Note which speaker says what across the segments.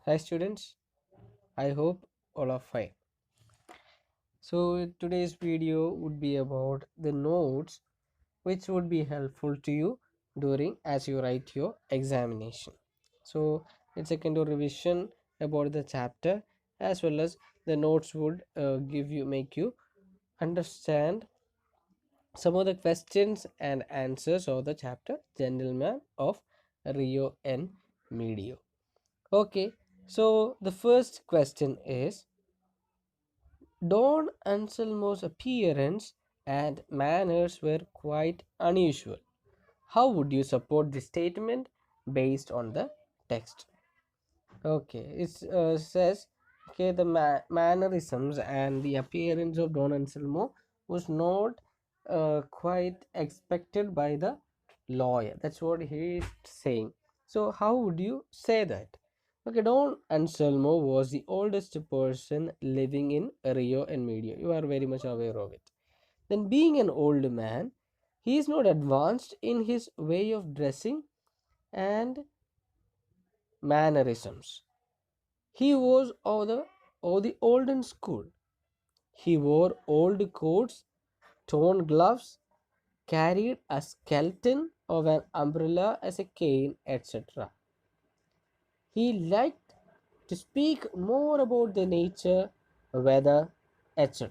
Speaker 1: Hi students, I hope all are fine. So today's video would be about the notes which would be helpful to you during as you write your examination. So it's a kind of revision about the chapter as well as the notes would give you make you understand some of the questions and answers of the chapter Gentleman of Rio and Medio. Okay, so the first question is Don Anselmo's appearance and manners were quite unusual. How would you support this statement based on the text? Okay, it says okay the mannerisms and the appearance of Don Anselmo was not quite expected by the lawyer. That's what he is saying. So how would you say that? Okay, Don Anselmo was the oldest person living in Rio and Medio. You are very much aware of it. Then, being an old man, he is not advanced in his way of dressing and mannerisms. He was of the olden school. He wore old coats, torn gloves, carried a skeleton of an umbrella as a cane, etc. He liked to speak more about the nature, weather, etc.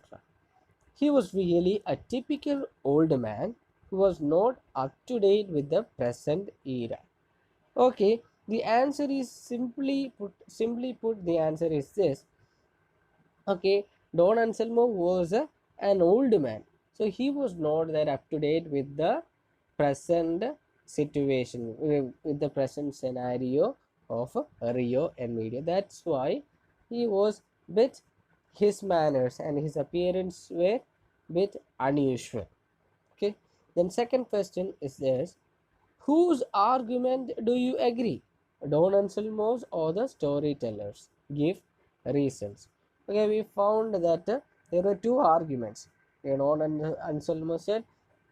Speaker 1: He was really a typical old man who was not up to date with the present era. Okay, the answer is simply put the answer is this. Okay, Don Anselmo was an old man, so he was not that up to date with the present situation, with the present scenario of Rio and Media. That's why he was bit his manners and his appearance were bit unusual. Okay, then second question is this: whose argument do you agree? Don Anselmo's or the storytellers? Give reasons. Okay, we found that there were two arguments. Don Anselmo said,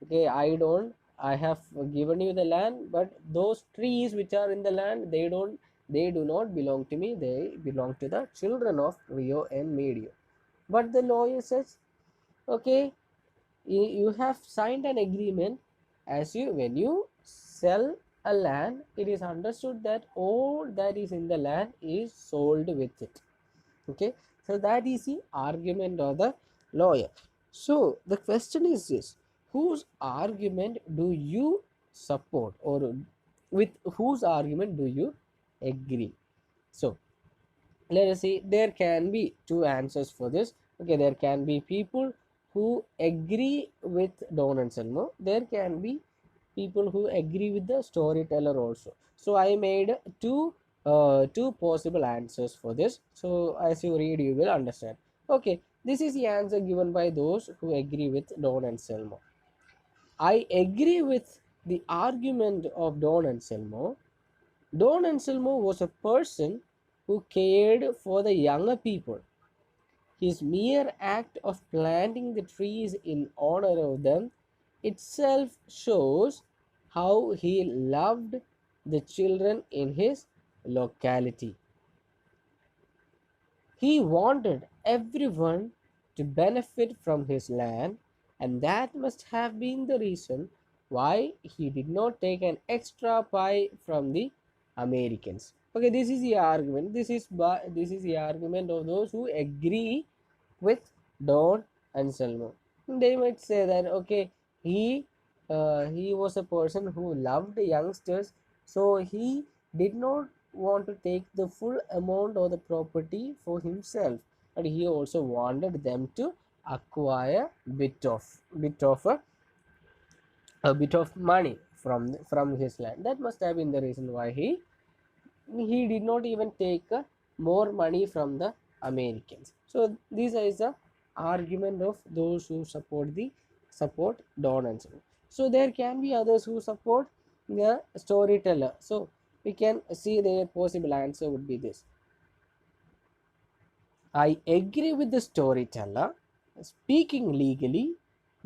Speaker 1: okay, I have given you the land, but those trees which are in the land, they do not belong to me, they belong to the children of Rio and Medio. But the lawyer says, okay, you have signed an agreement as you when you sell a land, it is understood that all that is in the land is sold with it. Okay, so that is the argument of the lawyer. So the question is this: whose argument do you support, or with whose argument do you agree? So let us see, there can be two answers for this. Okay, there can be people who agree with Don Anselmo, there can be people who agree with the storyteller also. So I made two possible answers for this, so as you read you will understand. Okay, this is the answer given by those who agree with Don Anselmo. I agree with the argument of Don Anselmo. Don Anselmo was a person who cared for the younger people. His mere act of planting the trees in honor of them itself shows how he loved the children in his locality. He wanted everyone to benefit from his land, and that must have been the reason why he did not take an extra pie from the Americans. Okay, this is the argument. This is the argument of those who agree with Don Anselmo. They might say that okay, he was a person who loved youngsters, so he did not want to take the full amount of the property for himself, but he also wanted them to acquire a bit of money from his land. That must have been the reason why he did not even take more money from the Americans. So this is the argument of those who support Don Anselmo. So there can be others who support the storyteller. So we can see their possible answer would be this: I agree with the storyteller. Speaking legally,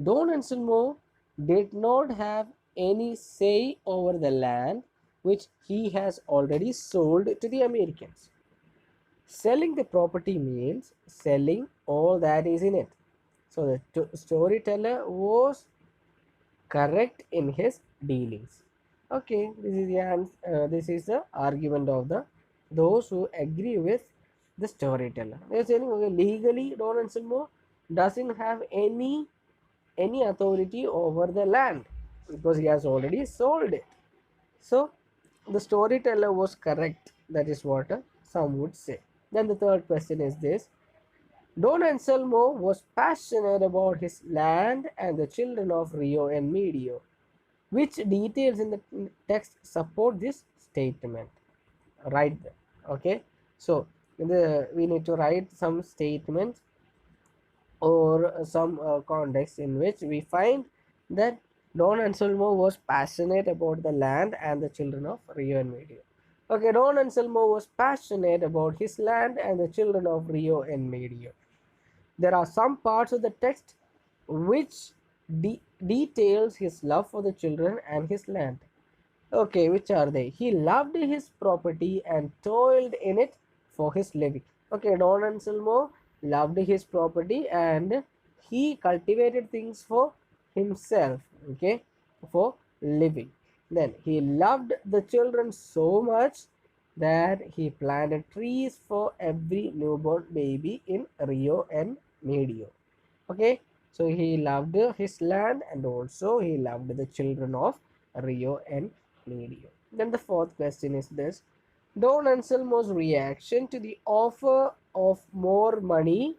Speaker 1: Don Anselmo did not have any say over the land which he has already sold to the Americans. Selling the property means selling all that is in it. So the storyteller was correct in his dealings. Okay, this is the this is the argument of the those who agree with the storyteller. They are saying, okay, legally Don Anselmo doesn't have any authority over the land because he has already sold it. So the storyteller was correct. That is what some would say. Then the third question is this: Don Anselmo was passionate about his land and the children of Rio and Medio. Which details in the text support this statement? Write them. Okay. So we need to write some statements or some context in which we find that Don Anselmo was passionate about the land and the children of Rio and Medio. Okay, Don Anselmo was passionate about his land and the children of Rio and Medio. There are some parts of the text which details his love for the children and his land. Okay, which are they? He loved his property and toiled in it for his living. Okay, Don Anselmo loved his property and he cultivated things for himself, okay, for living. Then he loved the children so much that he planted trees for every newborn baby in Rio and Medio. Okay, so he loved his land and also he loved the children of Rio and Medio. Then the fourth question is this: Don Anselmo's reaction to the offer of more money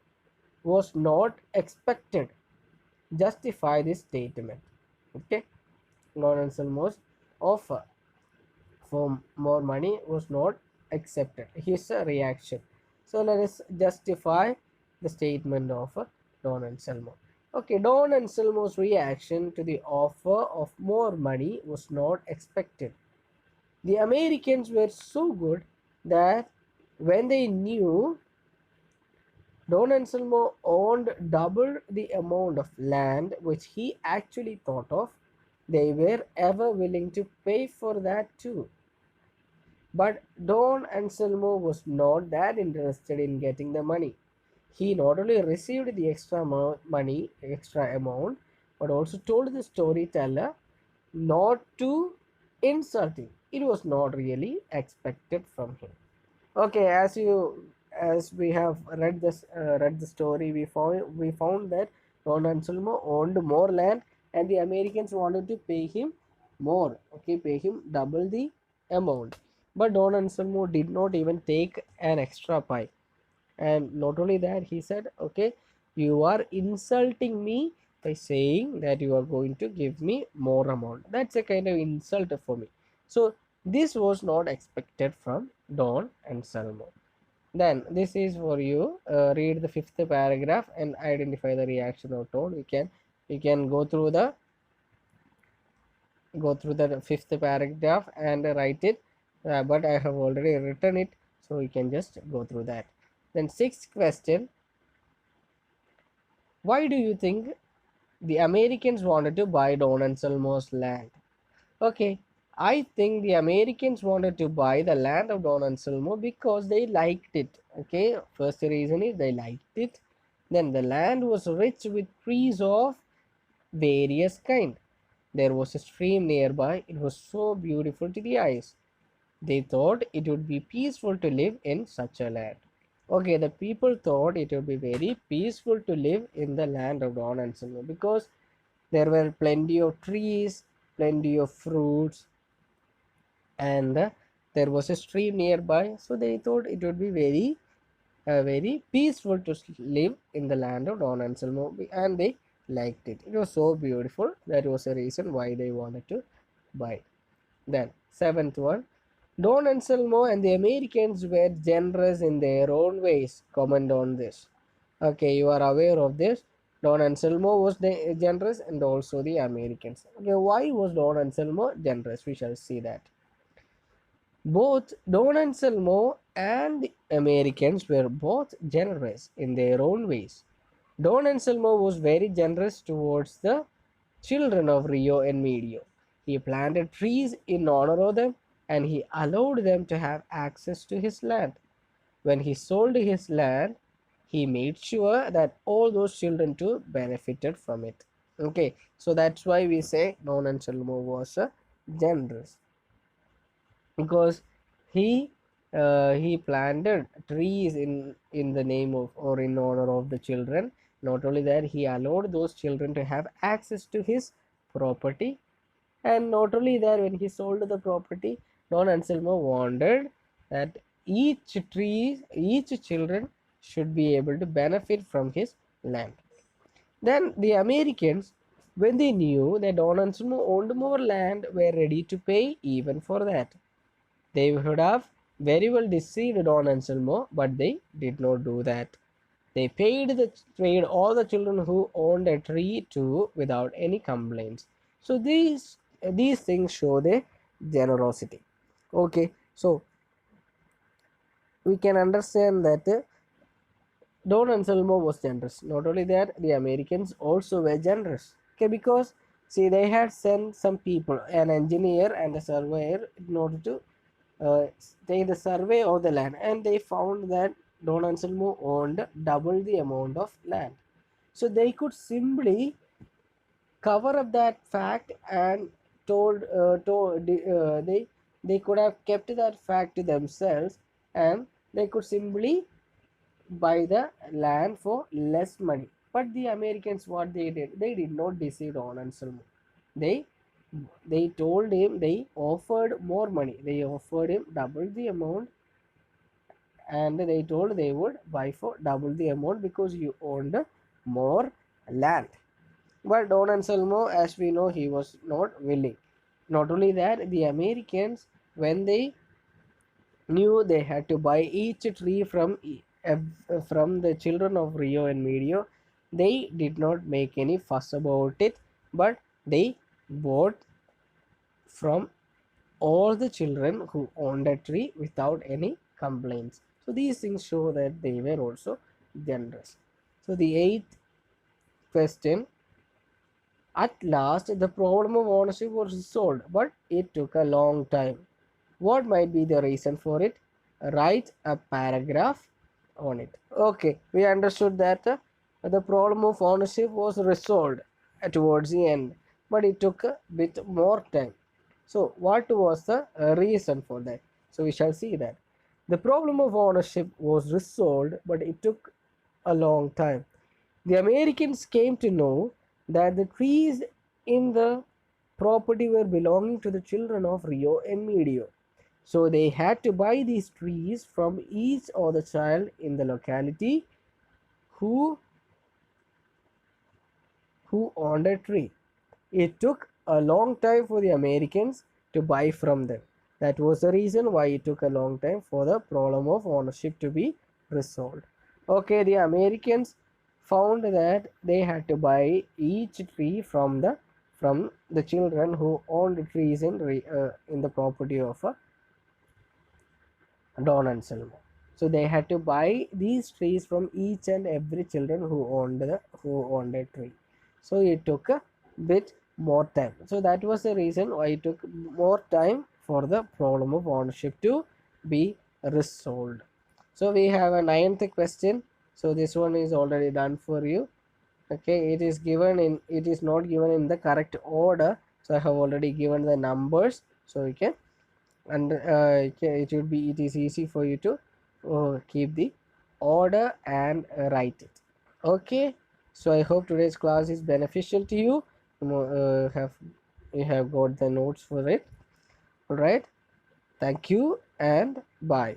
Speaker 1: was not expected. Justify this statement. Okay, Don Anselmo's offer for more money was not accepted. His reaction. So let us justify the statement of Don Anselmo. Okay, Don Anselmo's reaction to the offer of more money was not expected. The Americans were so good that when they knew Don Anselmo owned double the amount of land which he actually thought of, they were ever willing to pay for that too. But Don Anselmo was not that interested in getting the money. He not only received the extra amount, but also told the storyteller not to insult him. It was not really expected from him. Okay, as we have read the story, we found that Don Anselmo owned more land, and the Americans wanted to pay him more. Okay, pay him double the amount, but Don Anselmo did not even take an extra pie. And not only that, he said, okay, you are insulting me by saying that you are going to give me more amount. That's a kind of insult for me. So this was not expected from Don Anselmo. Then this is for you. Read the fifth paragraph and identify the reaction or tone. We can go through the fifth paragraph and write it, but I have already written it, so we can just go through that. Then sixth question: why do you think the Americans wanted to buy Don Anselmo's land? Okay, I think the Americans wanted to buy the land of Don Anselmo because they liked it. Okay, first reason is they liked it. Then the land was rich with trees of various kind. There was a stream nearby. It was so beautiful to the eyes. They thought it would be peaceful to live in such a land. Okay, the people thought it would be very peaceful to live in the land of Don Anselmo because there were plenty of trees, plenty of fruits, and there was a stream nearby. So they thought it would be very peaceful to live in the land of Don Anselmo, and they liked it. It was so beautiful. That was a reason why they wanted to buy. Then seventh one: Don Anselmo and the Americans were generous in their own ways. Comment on this. Okay, you are aware of this. Don Anselmo was generous and also the Americans. Okay, why was Don Anselmo generous? We shall see that. Both Don Anselmo and the Americans were both generous in their own ways. Don Anselmo was very generous towards the children of Rio and Medio. He planted trees in honor of them and he allowed them to have access to his land. when he sold his land, he made sure that all those children too benefited from it. Okay, so that's why we say Don Anselmo was generous, because he he planted trees in the name of or in honor of the children. Not only that, he allowed those children to have access to his property, and not only that, when he sold the property, Don Anselmo wanted that each children should be able to benefit from his land. Then the Americans, when they knew that Don Anselmo owned more land, were ready to pay even for that. They would have very well deceived Don Anselmo, but they did not do that. They paid all the children who owned a tree too without any complaints. So these things show their generosity. Okay, so we can understand that Don Anselmo was generous. Not only that, the Americans also were generous. Okay, because see, they had sent some people, an engineer and a surveyor, in order to take the survey of the land, and they found that Don Anselmo owned double the amount of land. So they could simply cover up that fact and they could have kept that fact to themselves, and they could simply buy the land for less money. But the Americans, what they did not deceive Don Anselmo. They they told him, they offered more money. They offered him double the amount, and they told they would buy for double the amount because you owned more land. But Don Anselmo, as we know, he was not willing. Not only that, the Americans, when they knew they had to buy each tree from the children of Rio and Medio, they did not make any fuss about it, but they bought from all the children who owned a tree without any complaints. So these things show that they were also generous. So the eighth question: at last, the problem of ownership was solved, but it took a long time. What might be the reason for it? Write a paragraph on it. Okay, we understood that the problem of ownership was resolved towards the end, but it took a bit more time. So, what was the reason for that? So, we shall see that the problem of ownership was resolved, but it took a long time. The Americans came to know that the trees in the property were belonging to the children of Rio and Medio. So they had to buy these trees from each other child in the locality who owned a tree. It took a long time for the Americans to buy from them. That was the reason why it took a long time for the problem of ownership to be resolved. Okay, the Americans found that they had to buy each tree from the children who owned trees in the property of Don Anselmo. So they had to buy these trees from each and every children who owned a tree. So it took a bit more time. So that was the reason why it took more time for the problem of ownership to be resolved. So we have a ninth question. So this one is already done for you. Okay, it is not given in the correct order. So I have already given the numbers. So you can, and it is easy for you to keep the order and write it. Okay, so I hope today's class is beneficial to you. You have got the notes for it. All right, thank you and bye.